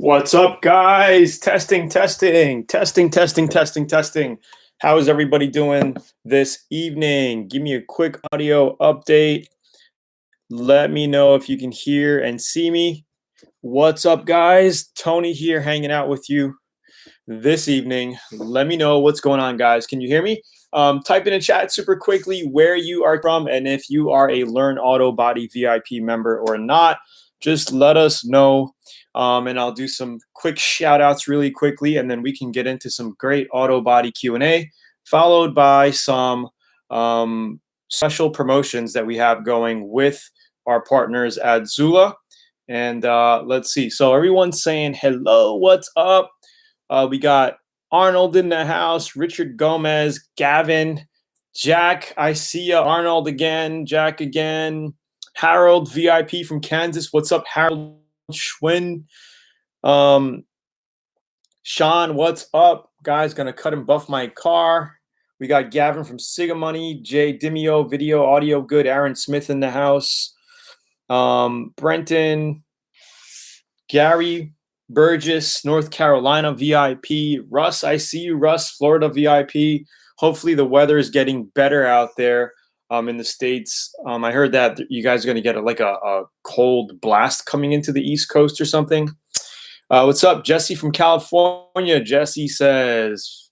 What's up, guys? Testing. How is everybody doing this evening? Give me a quick audio update. Let me know if you can hear and see me. What's up, guys? Tony here hanging out with you this evening. Let me know what's going on, guys. Can you hear me? Type in a chat super quickly where you are from and if you are a Learn Auto Body VIP member or not. Just let us know. And I'll do some quick shout outs really quickly, and then we can get into some great auto body Q&A, followed by some special promotions that we have going with our partners at Zoolaa. And let's see. So everyone's saying hello, what's up? We got Arnold in the house, Richard Gomez, Gavin, Jack, I see ya, Arnold again, Jack again, Harold VIP from Kansas. What's up, Harold? Schwinn. Sean, what's up? Guys, gonna cut and buff my car. We got Gavin from Sigamoney, Jay Dimio, video, audio good, Aaron Smith in the house. Brenton, Gary Burgess, North Carolina VIP. Russ, I see you, Russ, Florida VIP. Hopefully the weather is getting better out there. In the States. I heard that you guys are going to get a cold blast coming into the East Coast or something. What's up, Jesse from California? Jesse says,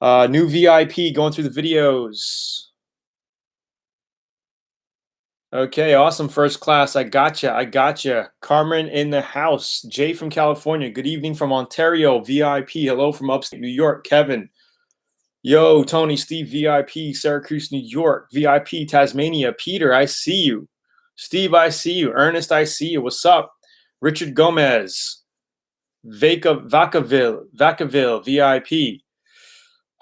new VIP going through the videos. Okay, awesome. First class. I gotcha. Carmen in the house. Jay from California. Good evening from Ontario. VIP. Hello from upstate New York. Kevin. Yo, Tony, Steve, VIP, Syracuse, New York, VIP, Tasmania, Peter, I see you. Steve, I see you. Ernest, I see you. What's up? Richard Gomez, Vacaville, VIP.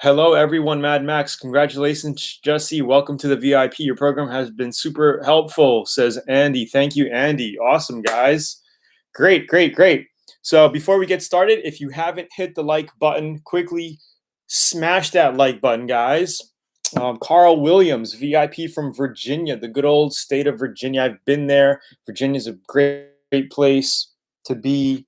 Hello, everyone, Mad Max. Congratulations, Jesse. Welcome to the VIP. Your program has been super helpful, says Andy. Thank you, Andy. Awesome, guys. Great. So before we get started, if you haven't hit the like button, quickly smash that like button, guys. Carl Williams, VIP from Virginia, the good old state of Virginia. I've been there. Virginia's a great place to be.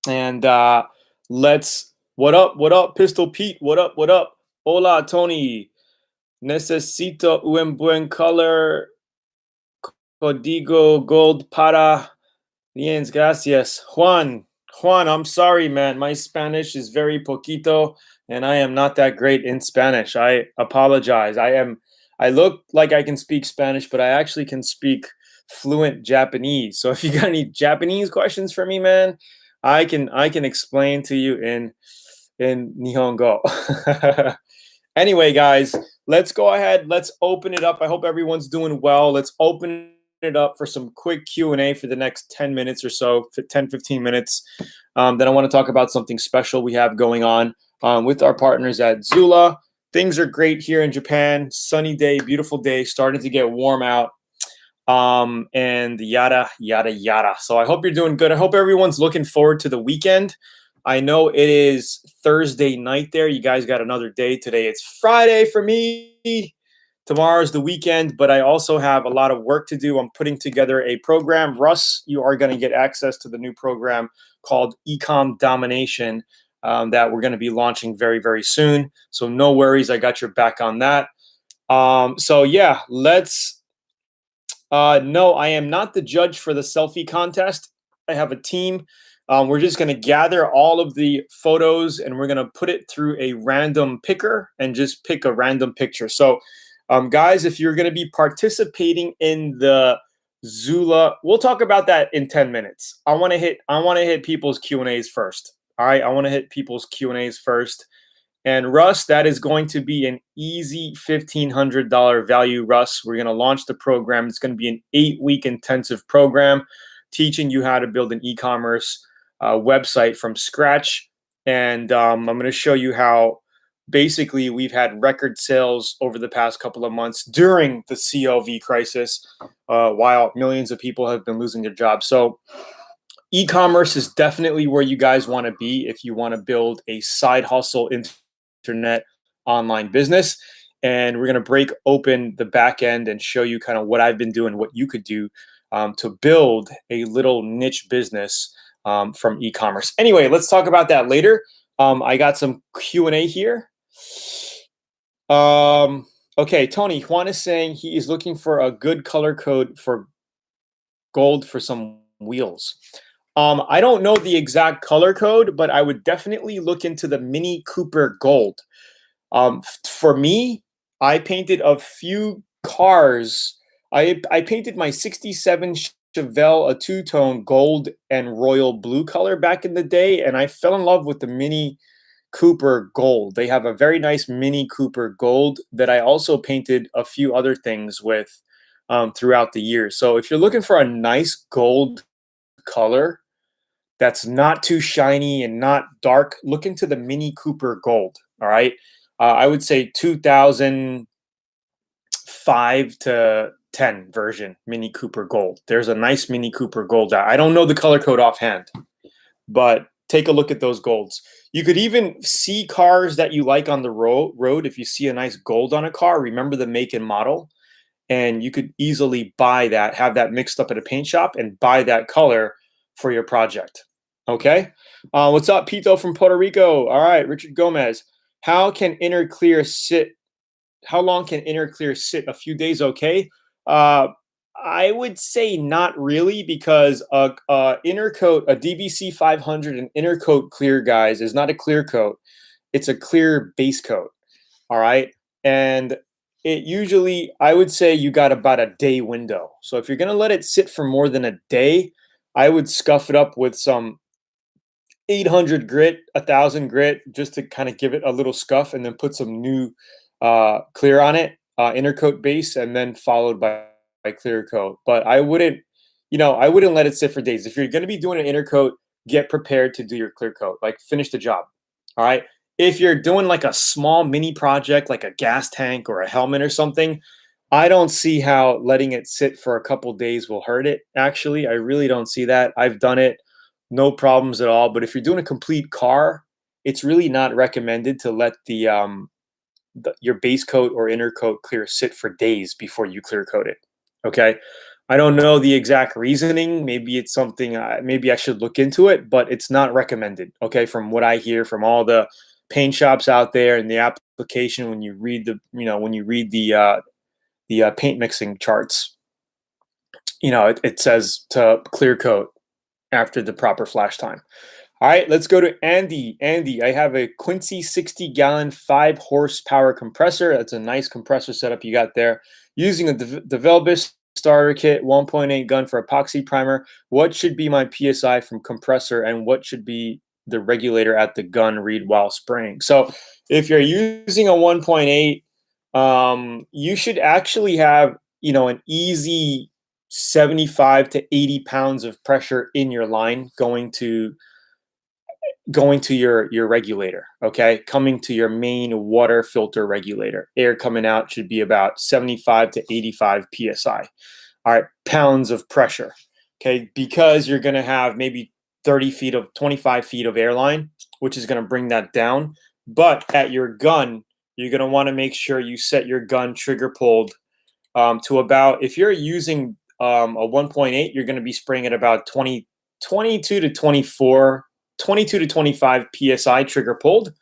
And what up, Pistol Pete? What up? Hola, Tony. Necesito un buen color. Código gold para. Bien, gracias. Juan, I'm sorry, man. My Spanish is very poquito, and I am not that great in Spanish. I apologize. I look like I can speak Spanish, but I actually can speak fluent Japanese. So if you got any Japanese questions for me, man, I can explain to you in Nihongo. Anyway, guys, let's go ahead. Let's open it up. I hope everyone's doing well. Let's open it up for some quick Q&A for the next 10 minutes or so, 10-15 minutes. Then I want to talk about something special we have going on with our partners at Zoolaa. Things are great here in Japan. Sunny day, beautiful day, starting to get warm out, and yada. So I hope you're doing good. I hope everyone's looking forward to the weekend. I know it is Thursday night there. You guys got another day today. It's Friday for me. Tomorrow's the weekend, but I also have a lot of work to do. I'm putting together a program. Russ, you are going to get access to the new program called Ecom Domination that we're going to be launching very, very soon. So no worries. I got your back on that. So yeah, let's no, I am not the judge for the selfie contest. I have a team. We're just going to gather all of the photos and we're going to put it through a random picker and just pick a random picture. So guys, if you're going to be participating in the Zoolaa, we'll talk about that in 10 minutes. I want to hit people's Q&As first. All right, I want to hit people's Q&As first. And Russ, that is going to be an easy $1,500 value, Russ. We're going to launch the program. It's going to be an 8-week intensive program teaching you how to build an e-commerce website from scratch. And I'm going to show you how basically we've had record sales over the past couple of months during the COV crisis, while millions of people have been losing their jobs. So e-commerce is definitely where you guys want to be if you want to build a side hustle internet online business. And we're going to break open the back end and show you kind of what I've been doing, what you could do to build a little niche business from e-commerce. Anyway, let's talk about that later. I got some Q&A here. Okay, Tony, Juan is saying he is looking for a good color code for gold for some wheels. I don't know the exact color code, but I would definitely look into the Mini Cooper Gold. For me, I painted a few cars. I painted my 67 Chevelle a two-tone gold and royal blue color back in the day, and I fell in love with the Mini Cooper Gold. They have a very nice Mini Cooper Gold that I also painted a few other things with throughout the year. So if you're looking for a nice gold color that's not too shiny and not dark, look into the Mini Cooper Gold. All right. I would say 2005 to 10 version Mini Cooper Gold. There's a nice Mini Cooper Gold. I don't know the color code offhand, but take a look at those golds. You could even see cars that you like on the road. If you see a nice gold on a car, remember the make and model, and you could easily buy that, have that mixed up at a paint shop and buy that color for your project. Okay. What's up, Pito from Puerto Rico? All right, Richard Gomez. How can interclear sit? How long can interclear sit? A few days, okay. I would say not really, because a intercoat, a DBC 500, an intercoat clear, guys, is not a clear coat. It's a clear base coat. All right, and it usually, I would say, you got about a day window. So if you're gonna let it sit for more than a day, I would scuff it up with some 800 grit, 1000 grit, just to kind of give it a little scuff, and then put some new clear on it, intercoat base, and then followed by clear coat. But I wouldn't, I wouldn't let it sit for days. If you're going to be doing an intercoat, get prepared to do your clear coat, like finish the job. All right. If you're doing like a small mini project, like a gas tank or a helmet or something, I don't see how letting it sit for a couple days will hurt it. Actually, I really don't see that. I've done it, no problems at all. But if you're doing a complete car, it's really not recommended to let your base coat or inner coat clear sit for days before you clear coat it. Okay. I don't know the exact reasoning. Maybe it's something, maybe I should look into it, but it's not recommended. Okay. From what I hear from all the paint shops out there and the application, when you read the paint mixing charts, it says to clear coat after the proper flash time. All right, let's go to Andy. Andy, I have a Quincy 60-gallon 5-horsepower compressor. That's a nice compressor setup you got there. Using a Devilbiss starter kit, 1.8 gun for epoxy primer. What should be my PSI from compressor, and what should be the regulator at the gun read while spraying? So if you're using a 1.8, you should actually have, an easy 75 to 80 pounds of pressure in your line going to your regulator. Okay, coming to your main water filter regulator. Air coming out should be about 75 to 85 psi. All right, pounds of pressure. Okay, because you're going to have maybe 25 feet of airline, which is going to bring that down. But at your gun, you're going to want to make sure you set your gun trigger pulled to about, if you're using a 1.8, you're going to be spraying at about 22 to 25 psi trigger pulled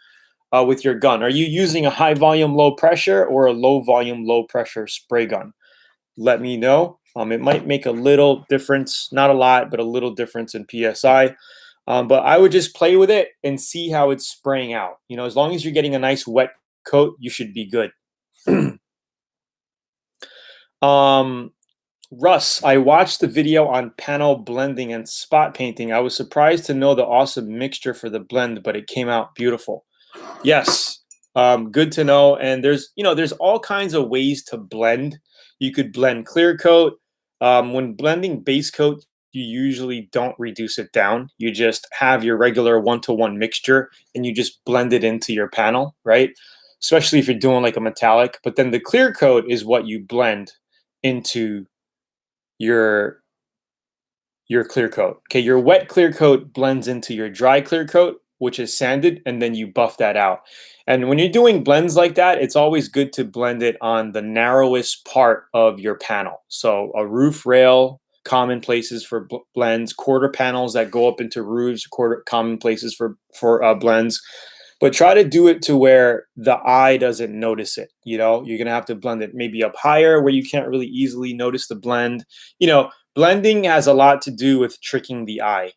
with your gun. Are you using a high volume, low pressure, or a low volume, low pressure spray gun? Let me know. It might make a little difference, not a lot, but a little difference in psi. But I would just play with it and see how it's spraying out. As long as you're getting a nice wet coat, you should be good. Russ, I watched the video on panel blending and spot painting. I was surprised to know the awesome mixture for the blend, but it came out beautiful. Yes, good to know. And there's all kinds of ways to blend. You could blend clear coat. When blending base coat, you usually don't reduce it down. You just have your regular 1-to-1 mixture and you just blend it into your panel, right? Especially if you're doing like a metallic. But then the clear coat is what you blend into your clear coat. Okay, your wet clear coat blends into your dry clear coat, which is sanded, and then you buff that out. And when you're doing blends like that, it's always good to blend it on the narrowest part of your panel. So a roof rail, common places for blends, quarter panels that go up into roofs, common places for blends. But try to do it to where the eye doesn't notice it. You know, you're gonna have to blend it maybe up higher where you can't really easily notice the blend. You know, blending has a lot to do with tricking the eye.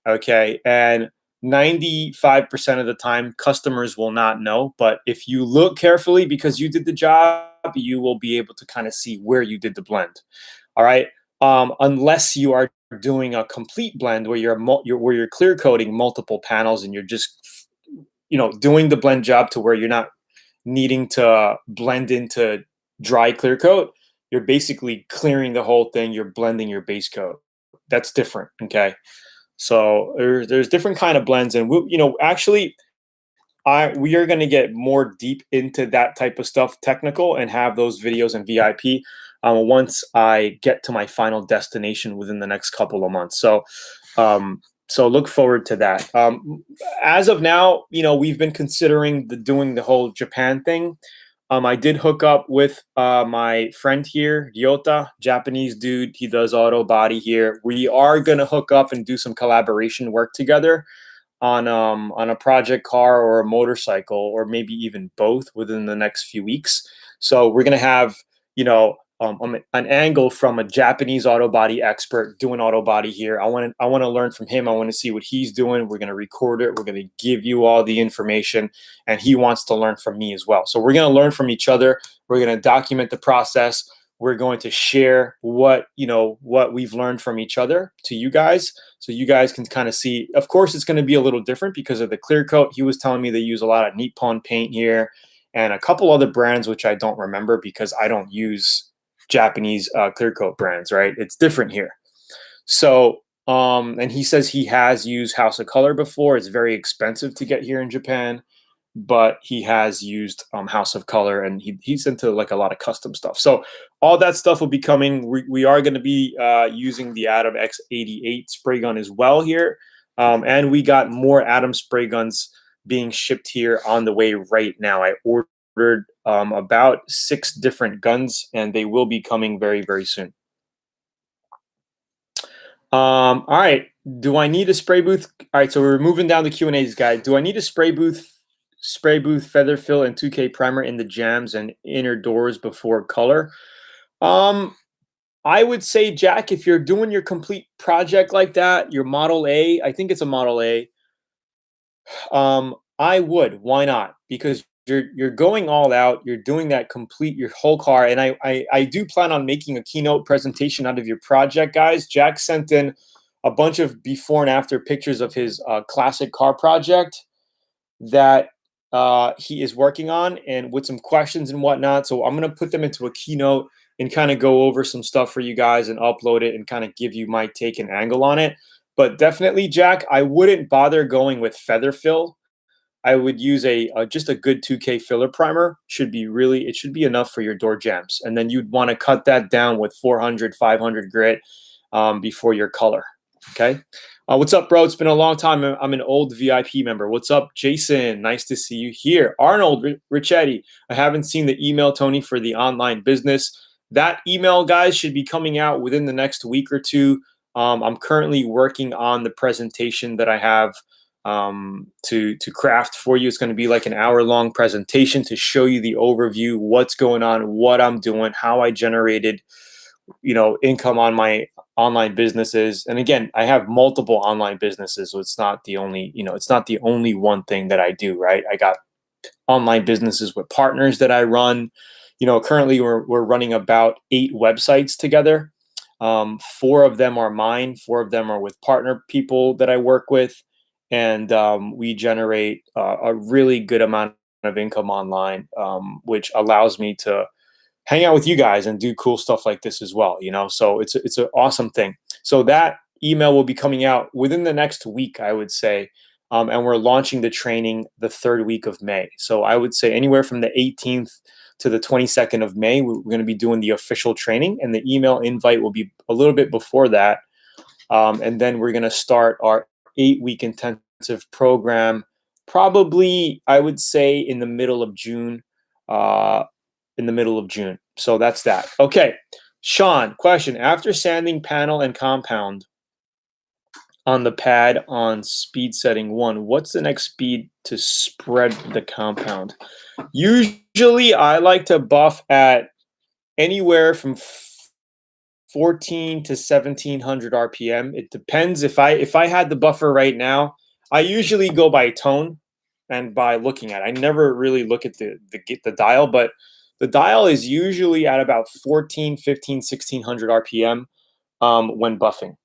Okay, and 95% of the time customers will not know, but if you look carefully because you did the job, you will be able to kind of see where you did the blend. All right, unless you are doing a complete blend where you're clear coating multiple panels and you're just, you know, doing the blend job to where you're not needing to blend into dry clear coat. You're basically clearing the whole thing, you're blending your base coat. That's different. Okay, so there's different kind of blends, and you know, actually, we are going to get more deep into that type of stuff, technical, and have those videos in VIP once I get to my final destination within the next couple of months. So, so look forward to that. As of now, you know, we've been considering doing the whole Japan thing. I did hook up with my friend here, Ryota, Japanese dude. He does auto body here. We are gonna hook up and do some collaboration work together on a project car or a motorcycle, or maybe even both within the next few weeks. So we're gonna have, you know, an angle from a Japanese auto body expert doing auto body here. I want to learn from him. I want to see what he's doing. We're going to record it. We're going to give you all the information, and he wants to learn from me as well. So we're going to learn from each other. We're going to document the process. We're going to share what we've learned from each other to you guys, so you guys can kind of see. Of course, it's going to be a little different because of the clear coat. He was telling me they use a lot of Nippon paint here and a couple other brands, which I don't remember because I don't use Japanese clear coat brands, right? It's different here. So, and he says he has used House of Color before. It's very expensive to get here in Japan, but he has used House of Color, and he's into like a lot of custom stuff. So all that stuff will be coming. We are going to be using the Atom X88 spray gun as well here. And we got more Atom spray guns being shipped here on the way right now. I ordered about 6 different guns, and they will be coming very, very soon. All right. Do I need a spray booth? All right. So we're moving down the Q&As, guys. Do I need a spray booth feather fill and 2K primer in the jambs and inner doors before color? I would say, Jack, if you're doing your complete project like that, your Model A, I think it's a Model A. I would. Why not? Because you're going all out. You're doing that complete your whole car, and I do plan on making a keynote presentation out of your project, guys. Jack sent in a bunch of before and after pictures of his classic car project that he is working on, and with some questions and whatnot. So I'm gonna put them into a keynote and kind of go over some stuff for you guys and upload it and kind of give you my take and angle on it. But definitely, Jack, I wouldn't bother going with feather fill. I would use just a good 2K filler primer. It should be enough for your door jambs. And then you'd want to cut that down with 400, 500 grit before your color. Okay. What's up, bro? It's been a long time. I'm an old VIP member. What's up, Jason? Nice to see you here. Arnold Richetti. I haven't seen the email, Tony, for the online business. That email, guys, should be coming out within the next week or two. I'm currently working on the presentation that I have to craft for you. It's going to be like an hour-long presentation to show you the overview, what's going on, what I'm doing, how I generated, income on my online businesses. And again, I have multiple online businesses, so it's not the only one thing that I do, right? I got online businesses with partners that I run. Currently we're running about 8 websites together. 4 of them are mine. 4 of them are with partner people that I work with. And we generate a really good amount of income online, which allows me to hang out with you guys and do cool stuff like this as well. So it's an awesome thing. So that email will be coming out within the next week, I would say. And we're launching the training the 3rd week of May. So I would say anywhere from the 18th to the 22nd of May, we're going to be doing the official training, and the email invite will be a little bit before that. And then we're going to start our 8-week intensive program, probably, I would say, in the middle of June. So that's that. Okay. Sean, question. After sanding panel and compound on the pad on speed setting 1, what's the next speed to spread the compound? Usually, I like to buff at anywhere from 14 to 1700 RPM. It depends. If I had the buffer right now, I usually go by tone and by looking at it. I never really look at the dial, but the dial is usually at about 14, 15, 1600 RPM when buffing.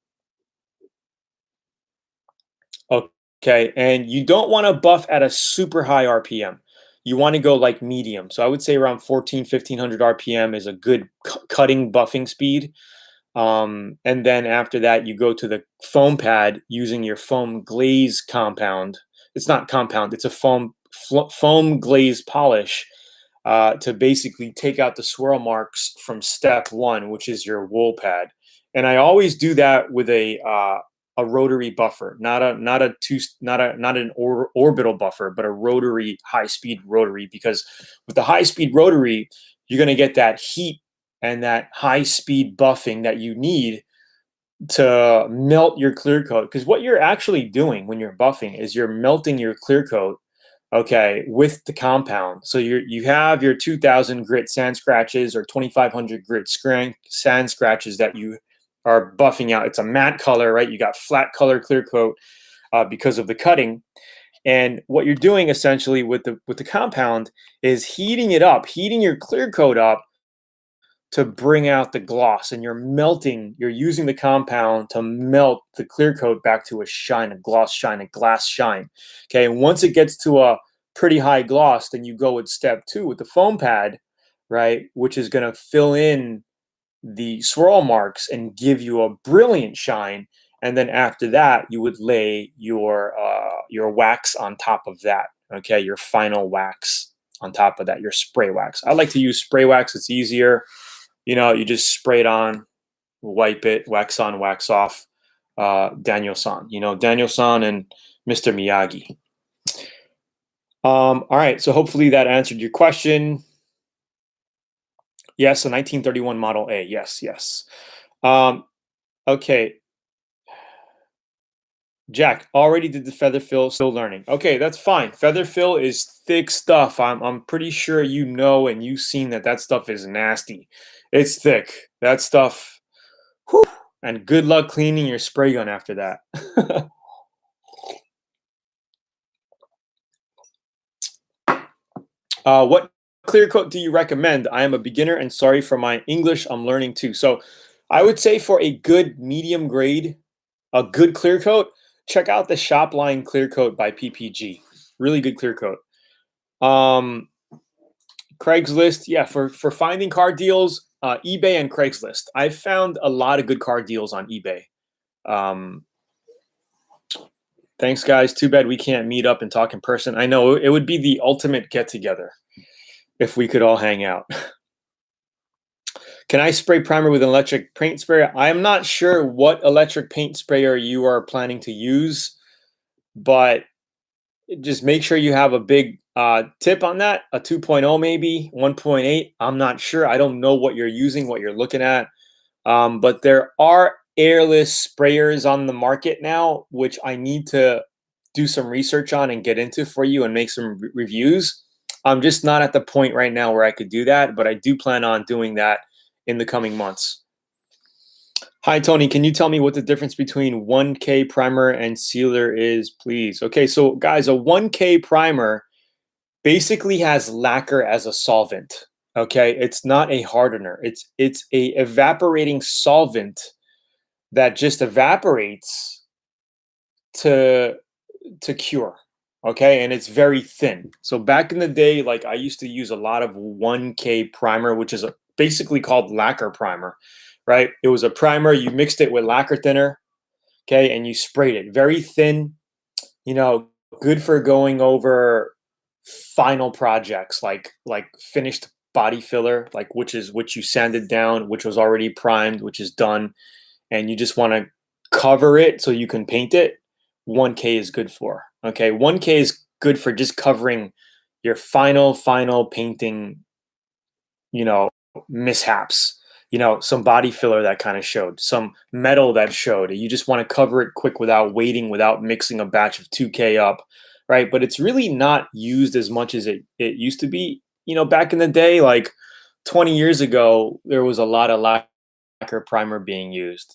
Okay, and you don't want to buff at a super high RPM. You want to go like medium. So I would say around 14, 1500 RPM is a good cutting buffing speed. And then after that, you go to the foam pad using your foam glaze compound. It's not compound, it's a foam glaze polish to basically take out the swirl marks from step 1, which is your wool pad. And I always do that with a rotary buffer, not an orbital buffer, but a rotary, high speed rotary. Because with the high speed rotary, you're going to get that heat and that high speed buffing that you need to melt your clear coat. Because what you're actually doing when you're buffing is you're melting your clear coat, okay, with the compound. So you have your 2000 grit sand scratches or 2500 grit sand scratches that you are buffing out. It's a matte color, right? You got flat color clear coat because of the cutting. And what you're doing essentially with the compound is heating it up, heating your clear coat up to bring out the gloss. And you're using the compound to melt the clear coat back to a shine, a gloss shine, a glass shine. Okay, and once it gets to a pretty high gloss, then you go with step 2 with the foam pad, right, which is going to fill in the swirl marks and give you a brilliant shine. And then after that, you would lay your wax on top of that. Okay, your final wax on top of that, your spray wax. I like to use spray wax. It's easier. You just spray it on, wipe it, wax on, wax off. Daniel-san, Daniel-san and Mr. Miyagi. All right, so hopefully that answered your question. Yes, a 1931 Model A. Yes. Okay. Jack, already did the feather fill, still learning. Okay, that's fine. Feather fill is thick stuff. I'm pretty sure and you've seen that stuff is nasty. It's thick. That stuff, whew, and good luck cleaning your spray gun after that. What clear coat do you recommend? I am a beginner and sorry for my English. I'm learning too. So I would say for a good medium grade, a good clear coat, check out the Shopline Clear Coat by PPG. Really good clear coat. Craigslist, yeah, for finding car deals, eBay and Craigslist. I've found a lot of good car deals on eBay. Thanks, guys. Too bad we can't meet up and talk in person. I know it would be the ultimate get together if we could all hang out. Can I spray primer with an electric paint sprayer? I'm not sure what electric paint sprayer you are planning to use, but just make sure you have a big tip on that, a 2.0 maybe, 1.8. I'm not sure. I don't know what you're using, what you're looking at. But there are airless sprayers on the market now, which I need to do some research on and get into for you and make some reviews. I'm just not at the point right now where I could do that, but I do plan on doing that in the coming months. Hi, Tony. Can you tell me what the difference between 1K primer and sealer is, please? Okay, so guys, a 1K primer basically has lacquer as a solvent. Okay, it's not a hardener. It's a evaporating solvent that just evaporates to cure. Okay, and it's very thin. So back in the day, like I used to use a lot of 1K primer, which is basically called lacquer primer, right? It was a primer, you mixed it with lacquer thinner, okay, and you sprayed it. Very thin, good for going over final projects like finished body filler, like which you sanded down, which was already primed, which is done, and you just want to cover it so you can paint it. 1K is good for. Okay, 1K is good for just covering your final painting, mishaps. some body filler that kind of showed, some metal that showed. You just want to cover it quick without waiting, without mixing a batch of 2K up, right? But it's really not used as much as it used to be. Back in the day, like 20 years ago, there was a lot of lacquer primer being used.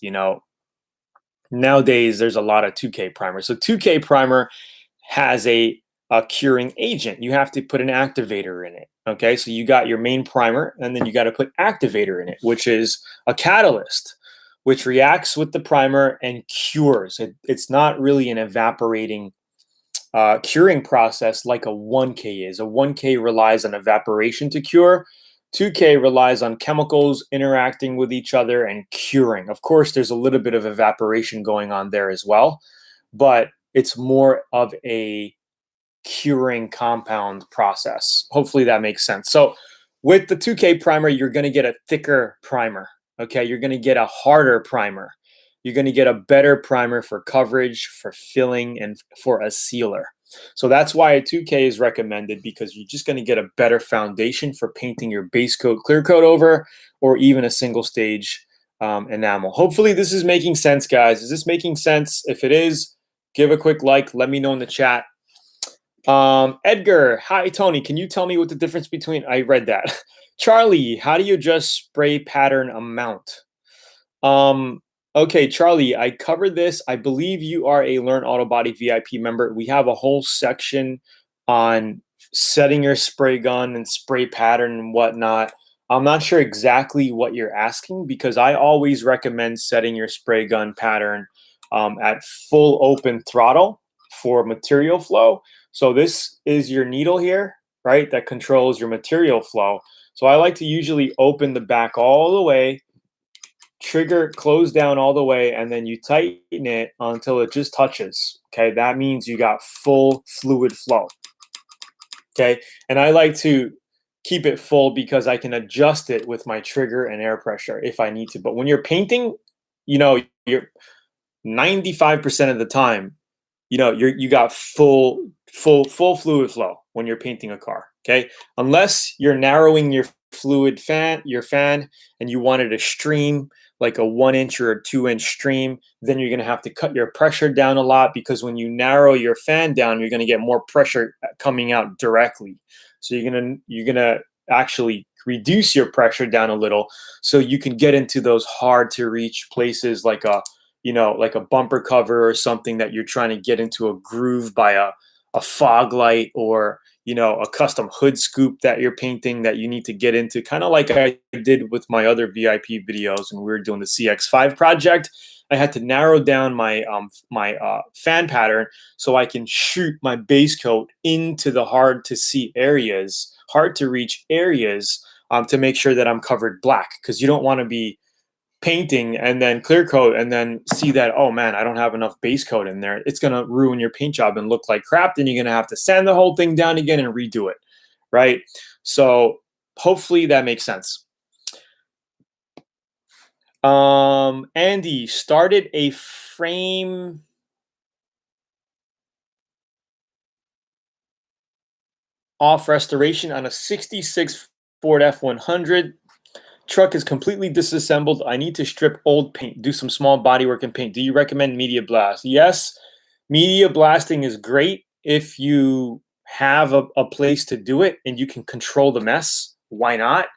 Nowadays, there's a lot of 2K primer. So 2K primer has a curing agent. You have to put an activator in it. Okay, so you got your main primer, and then you got to put activator in it, which is a catalyst, which reacts with the primer and cures. It's not really an evaporating curing process like a 1K is. A 1K relies on evaporation to cure. 2K relies on chemicals interacting with each other and curing. Of course, there's a little bit of evaporation going on there as well, but it's more of a curing compound process. Hopefully that makes sense. So with the 2K primer, you're going to get a thicker primer. Okay, you're going to get a harder primer. You're going to get a better primer for coverage, for filling, and for a sealer. So that's why a 2K is recommended, because you're just going to get a better foundation for painting your base coat, clear coat over, or even a single stage enamel. Hopefully this is making sense, guys. Is this making sense? If it is, give a quick like. Let me know in the chat. Edgar, hi Tony, can you tell me what the difference between, I read that. Charlie, how do you adjust spray pattern amount? Okay, Charlie, I covered this. I believe you are a Learn Auto Body VIP member. We have a whole section on setting your spray gun and spray pattern and whatnot. I'm not sure exactly what you're asking, because I always recommend setting your spray gun pattern at full open throttle for material flow. So this is your needle here, right, that controls your material flow. So I like to usually open the back all the way, trigger close down all the way, and then you tighten it until it just touches. Okay, that means you got full fluid flow. Okay, and I like to keep it full because I can adjust it with my trigger and air pressure if I need to. But when you're painting, you're 95% of the time, you got full fluid flow when you're painting a car. Okay, unless you're narrowing your fan, and you wanted a stream, like a 1-inch or a 2-inch stream, then you're going to have to cut your pressure down a lot, because when you narrow your fan down, you're going to get more pressure coming out directly. So you're going to actually reduce your pressure down a little, so you can get into those hard to reach places, like a bumper cover or something that you're trying to get into a groove by a fog light, or a custom hood scoop that you're painting that you need to get into, kind of like I did with my other VIP videos when we were doing the CX5 project. I had to narrow down my fan pattern so I can shoot my base coat into the hard to reach areas, to make sure that I'm covered black, because you don't want to be painting and then clear coat and then see that, oh man, I don't have enough base coat in there. It's going to ruin your paint job and look like crap. Then you're going to have to sand the whole thing down again and redo it, right? So hopefully that makes sense. Andy started a frame off restoration on a 66 Ford F100. Truck is completely disassembled. I need to strip old paint, do some small bodywork and paint. Do you recommend media blast? Yes, media blasting is great if you have a place to do it and you can control the mess. Why not?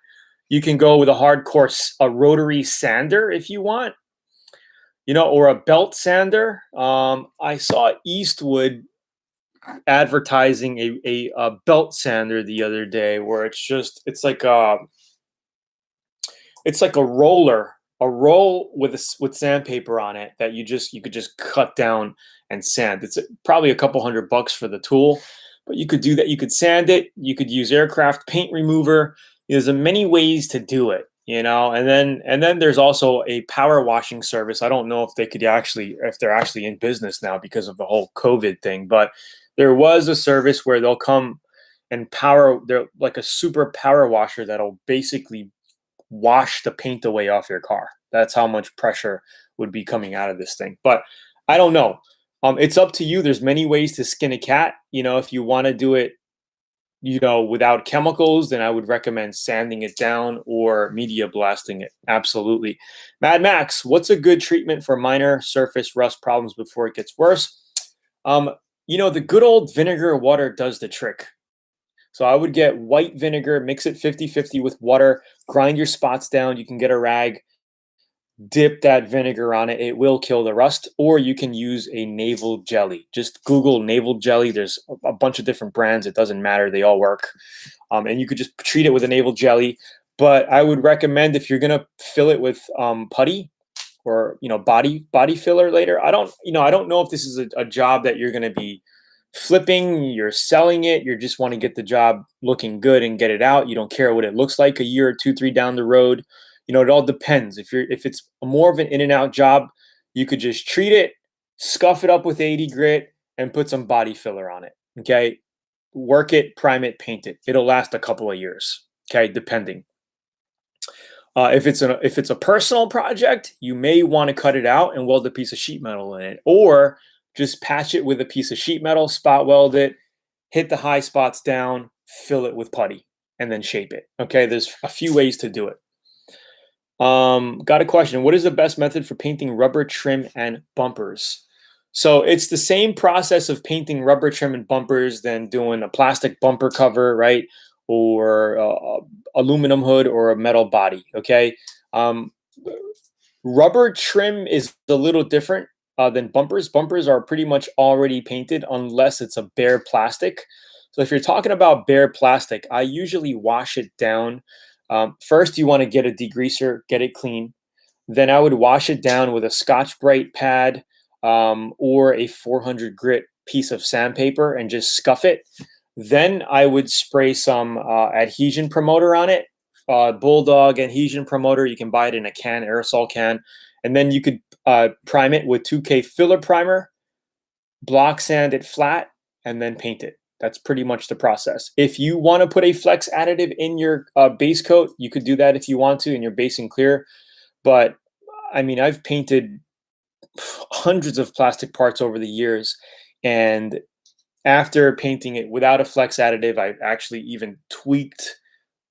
You can go with a rotary sander if you want, or a belt sander. I saw Eastwood advertising a belt sander the other day, where it's like a roll with sandpaper on it that you could just cut down and sand. It's probably a couple $100 for the tool, but you could do that. You could sand it. You could use aircraft paint remover. There's many ways to do it, and then there's also a power washing service. I don't know if they're actually in business now because of the whole COVID thing, but there was a service where they'll come and they're like a super power washer that'll basically wash the paint away off your car. That's how much pressure would be coming out of this thing. But I don't know. It's up to you. There's many ways to skin a cat. If you want to do it without chemicals, then I would recommend sanding it down or media blasting it. Absolutely. Mad Max, what's a good treatment for minor surface rust problems before it gets worse? Um, the good old vinegar water does the trick. So I would get white vinegar, mix it 50-50 with water, grind your spots down. You can get a rag, dip that vinegar on it. It will kill the rust. Or you can use a navel jelly. Just Google navel jelly. There's a bunch of different brands. It doesn't matter. They all work. And you could just treat it with a navel jelly. But I would recommend, if you're gonna fill it with putty or body filler later. I don't know if this is a job that you're gonna be flipping. You're selling it. You just want to get the job looking good and get it out. You don't care what it looks like a year or two, three down the road. It all depends. If it's more of an in and out job, you could just treat it, scuff it up with 80 grit, and put some body filler on it. Okay, work it, prime it, paint it. It'll last a couple of years. Okay, depending. If it's a personal project, you may want to cut it out and weld a piece of sheet metal in it, or just patch it with a piece of sheet metal, spot weld it, hit the high spots down, fill it with putty, and then shape it. Okay, there's a few ways to do it. Got a question. What is the best method for painting rubber trim and bumpers? So it's the same process of painting rubber trim and bumpers than doing a plastic bumper cover, right? Or aluminum hood or a metal body. Okay. Rubber trim is a little different than bumpers. Bumpers are pretty much already painted unless it's a bare plastic. So if you're talking about bare plastic, I usually wash it down. First, you want to get a degreaser, get it clean. Then I would wash it down with a Scotch-Brite pad or a 400 grit piece of sandpaper and just scuff it. Then I would spray some adhesion promoter on it. Bulldog adhesion promoter. You can buy it in a can, aerosol can. And then you could prime it with 2K filler primer, block sand it flat, and then paint it. That's pretty much the process. If you want to put a flex additive in your base coat, you could do that if you want to in your base and clear. But I mean, I've painted hundreds of plastic parts over the years, and after painting it without a flex additive, I actually even tweaked,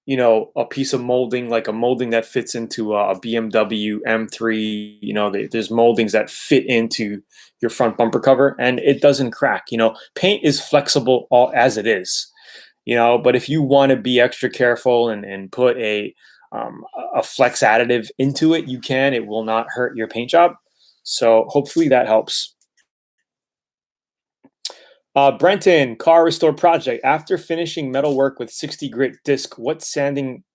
a piece of molding, like a molding that fits into a BMW M3. There's moldings that fit into your front bumper cover, and it doesn't crack. Paint is flexible all as it is. But if you want to be extra careful and put a flex additive into it, you can. It will not hurt your paint job. So hopefully that helps. Brenton, car restore project. After finishing metal work with 60 grit disc, what sanding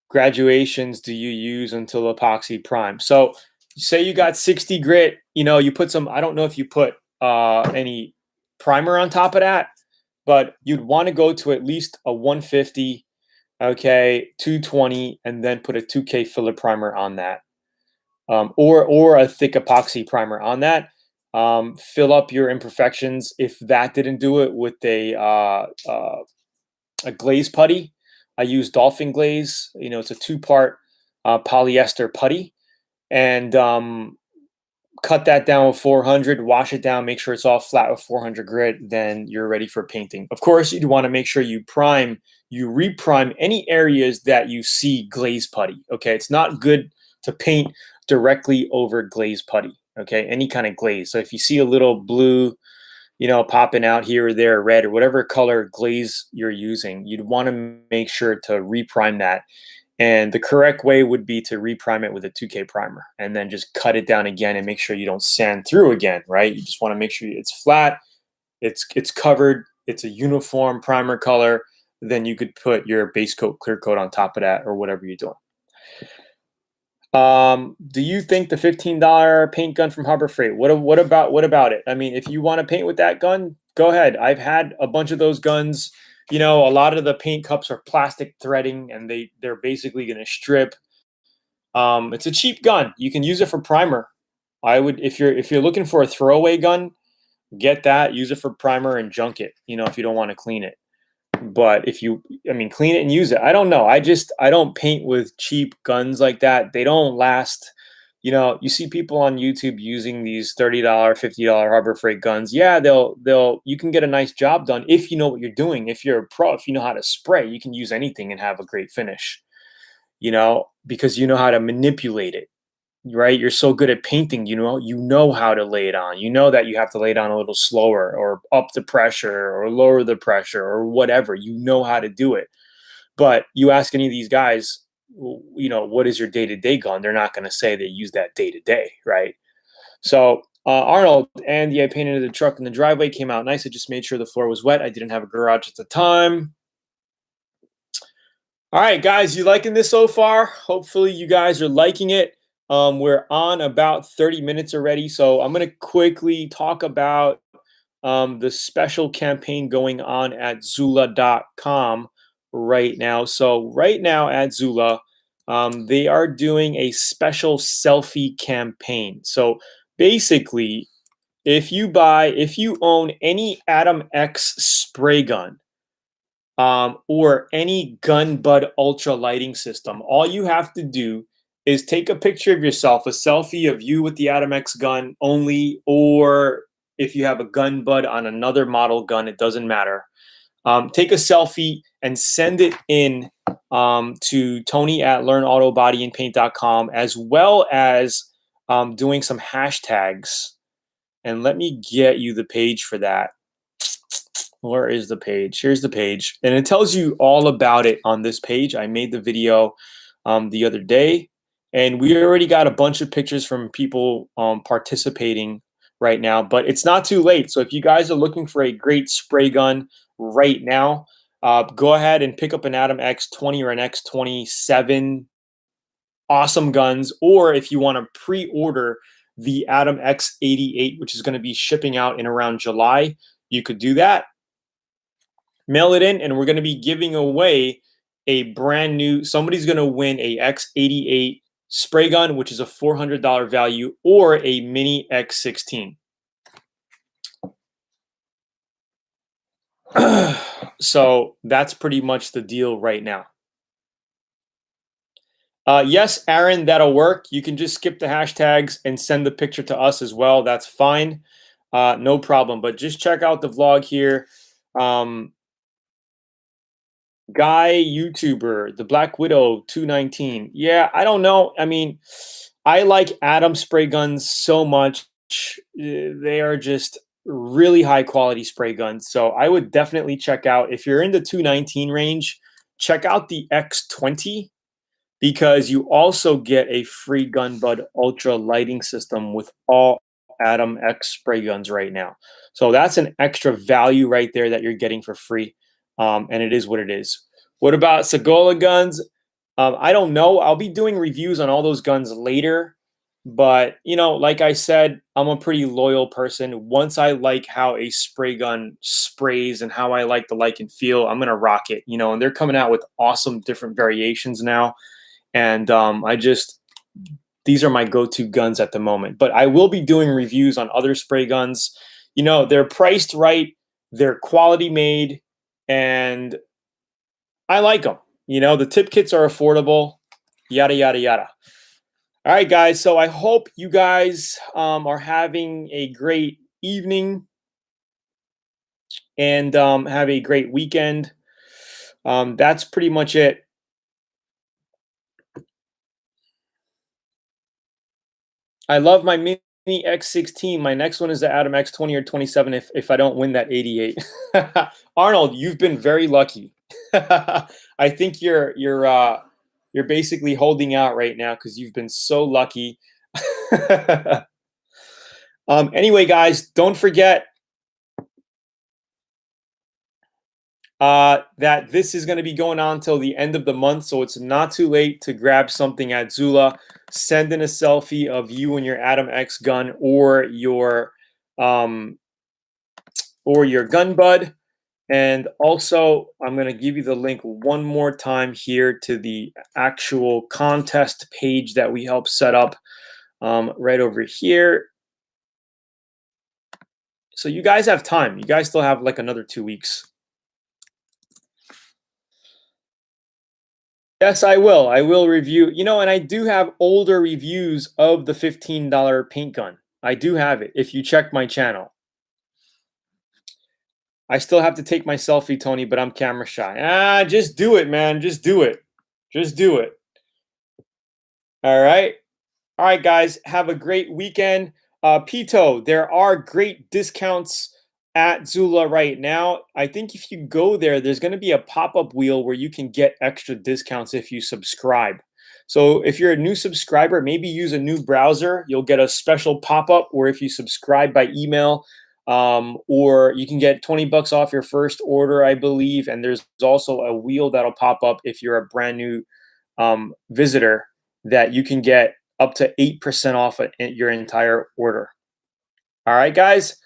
graduations do you use until epoxy prime? So say you got 60 grit, you put some, I don't know if you put any primer on top of that, but you'd want to go to at least a 150, okay, 220, and then put a 2K filler primer on that. Or a thick epoxy primer on that. Fill up your imperfections. If that didn't do it, with a glaze putty. I use Dolphin Glaze. It's a 2-part polyester putty, and cut that down with 400. Wash it down. Make sure it's all flat with 400 grit. Then you're ready for painting. Of course, you'd want to make sure you reprime any areas that you see glaze putty. Okay, it's not good to paint directly over glaze putty. Okay, any kind of glaze. So if you see a little blue, popping out here or there, red or whatever color glaze you're using, you'd want to make sure to reprime that. And the correct way would be to reprime it with a 2K primer and then just cut it down again and make sure you don't sand through again, right? You just want to make sure it's flat, it's covered, it's a uniform primer color. Then you could put your base coat, clear coat on top of that or whatever you're doing. Do you think the $15 paint gun from Harbor Freight? What about it? I mean, if you want to paint with that gun, go ahead. I've had a bunch of those guns. A lot of the paint cups are plastic threading, and they're basically going to strip. It's a cheap gun. You can use it for primer. I would, if you're looking for a throwaway gun, get that. Use it for primer and junk it. If you don't want to clean it. But clean it and use it. I don't know. I don't paint with cheap guns like that. They don't last You see people on YouTube using these $30, $50 Harbor Freight guns. Yeah, you can get a nice job done if you know what you're doing. If you're a pro, if you know how to spray, you can use anything and have a great finish. Because you know how to manipulate it, right? You're so good at painting, you know how to lay it on. You know that you have to lay it on a little slower or up the pressure or lower the pressure or whatever. You know how to do it. But you ask any of these guys, what is your day-to-day gun? They're not going to say they use that day-to-day, right? So Arnold, and I painted the truck in the driveway, came out nice. I just made sure the floor was wet. I didn't have a garage at the time. All right, guys, you liking this so far? Hopefully you guys are liking it. We're on about 30 minutes already, so I'm going to quickly talk about the special campaign going on at Zoolaa.com right now. So right now at Zoolaa, they are doing a special selfie campaign. So basically, if you own any Atom X spray gun, or any gun bud ultra lighting system, all you have to do is take a picture of yourself, a selfie of you with the Atom X gun only, or if you have a gun bud on another model gun, it doesn't matter. Take a selfie and send it in to Tony at learnautobodyandpaint.com, as well as doing some hashtags. And let me get you the page for that. Where is the page? Here's the page. And it tells you all about it on this page. I made the video the other day, and we already got a bunch of pictures from people participating right now, but it's not too late. So if you guys are looking for a great spray gun right now, go ahead and pick up an Atom X20 or an X27. Awesome guns. Or if you want to pre-order the Atom X88, which is going to be shipping out in around July, you could do that. Mail it in, and we're going to be giving away a brand new, somebody's going to win a X88 spray gun, which is a $400 value, or a mini X16. So that's pretty much the deal right now. Yes, Aaron, that'll work. You can just skip the hashtags and send the picture to us as well. That's fine. No problem. But just check out the vlog here. Guy YouTuber, the Black Widow 219. Yeah, I don't know. I mean, I like Atom spray guns so much. They are just really high quality spray guns. So I would definitely check out, if you're in the 219 range, check out the X20, because you also get a free Gun Bud Ultra lighting system with all Atom X spray guns right now. So that's an extra value right there that you're getting for free. And it is what it is. What about Segola guns? I don't know. I'll be doing reviews on all those guns later. But, like I said, I'm a pretty loyal person. Once I like how a spray gun sprays and how I like the look and feel, I'm going to rock it. And they're coming out with awesome different variations now. And these are my go-to guns at the moment. But I will be doing reviews on other spray guns. They're priced right. They're quality made. And I like them. The tip kits are affordable, yada, yada, yada. All right, guys. So I hope you guys are having a great evening and have a great weekend. That's pretty much it. I love my mini X16. My next one is the Atom X20 or 27 if I don't win that 88. Arnold, you've been very lucky. I think you're basically holding out right now because you've been so lucky. Anyway, guys, don't forget that this is going to be going on till the end of the month, so it's not too late to grab something at Zoolaa. Send in a selfie of you and your Atom X gun or your gun bud. And also, I'm going to give you the link one more time here to the actual contest page that we helped set up right over here. So you guys have time. You guys still have like another 2 weeks. Yes, I will. I will review. You know, and I do have older reviews of the $15 paint gun. I do have it if you check my channel. I still have to take my selfie, Tony, but I'm camera shy. Ah, just do it, man. Just do it. Just do it. All right. All right, guys. Have a great weekend. Pito, there are great discounts at Zoolaa right now. I think if you go there, there's going to be a pop-up wheel where you can get extra discounts if you subscribe. So if you're a new subscriber, maybe use a new browser. You'll get a special pop-up, or if you subscribe by email, or you can get 20 bucks off your first order, I believe. And there's also a wheel that'll pop up if you're a brand new visitor, that you can get up to 8% off your entire order. All right, guys.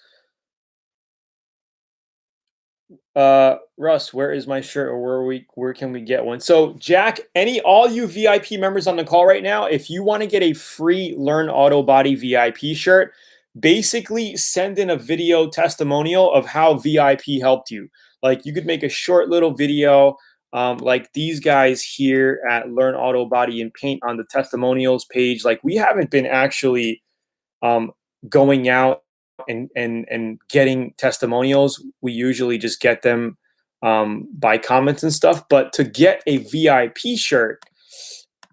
Russ, where is my shirt, or where can we get one? So Jack, all you VIP members on the call right now, if you want to get a free Learn Auto Body VIP shirt, basically send in a video testimonial of how VIP helped you. Like, you could make a short little video, like these guys here at Learn Auto Body and Paint on the testimonials page. Like, we haven't been actually going out and getting testimonials. We usually just get them by comments and stuff. But to get a VIP shirt,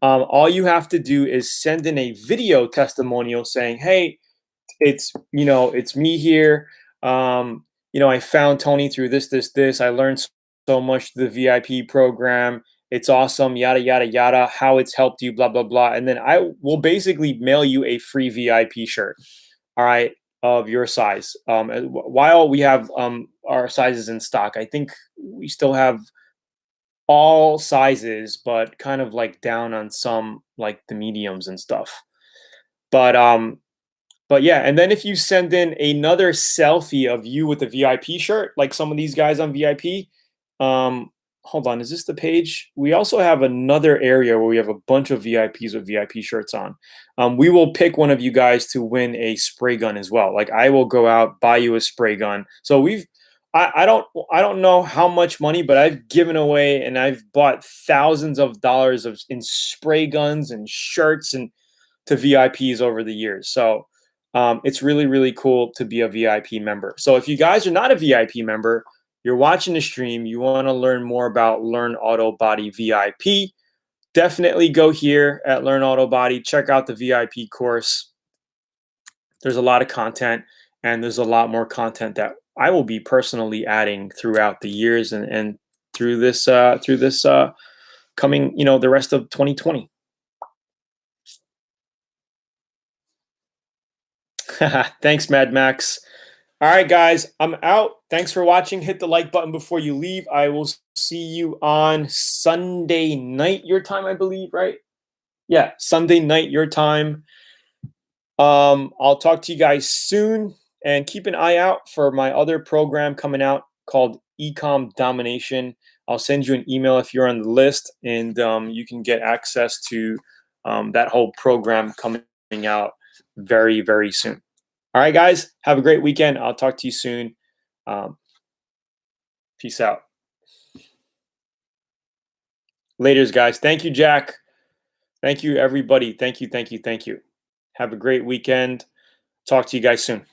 all you have to do is send in a video testimonial saying, "Hey, it's me here. I found Tony through this. I learned so much through the VIP program. It's awesome, yada yada yada. How it's helped you, blah blah blah." And then I will basically mail you a free VIP shirt. All right, of your size. While we have our sizes in stock, I think we still have all sizes, but kind of like down on some, like the mediums and stuff. But yeah, and then if you send in another selfie of you with the VIP shirt, like some of these guys on VIP, hold on, is this the page? We also have another area where we have a bunch of VIPs with VIP shirts on. We will pick one of you guys to win a spray gun as well. Like, I will go out, buy you a spray gun. So I don't know how much money, but I've given away and I've bought thousands of dollars in spray guns and shirts and to VIPs over the years. So it's really, really cool to be a VIP member. So if you guys are not a VIP member, you're watching the stream, you want to learn more about Learn Auto Body VIP, definitely go here at Learn Auto Body. Check out the VIP course. There's a lot of content, and there's a lot more content that I will be personally adding throughout the years and through this coming, the rest of 2020. Thanks, Mad Max. All right, guys, I'm out. Thanks for watching. Hit the like button before you leave. I will see you on Sunday night, your time, I believe, right? Yeah, Sunday night, your time. I'll talk to you guys soon, and keep an eye out for my other program coming out called Ecom Domination. I'll send you an email if you're on the list, and you can get access to that whole program coming out very, very soon. All right, guys, have a great weekend. I'll talk to you soon. Peace out. Laters, guys. Thank you, Jack. Thank you, everybody. Thank you, thank you, thank you. Have a great weekend. Talk to you guys soon.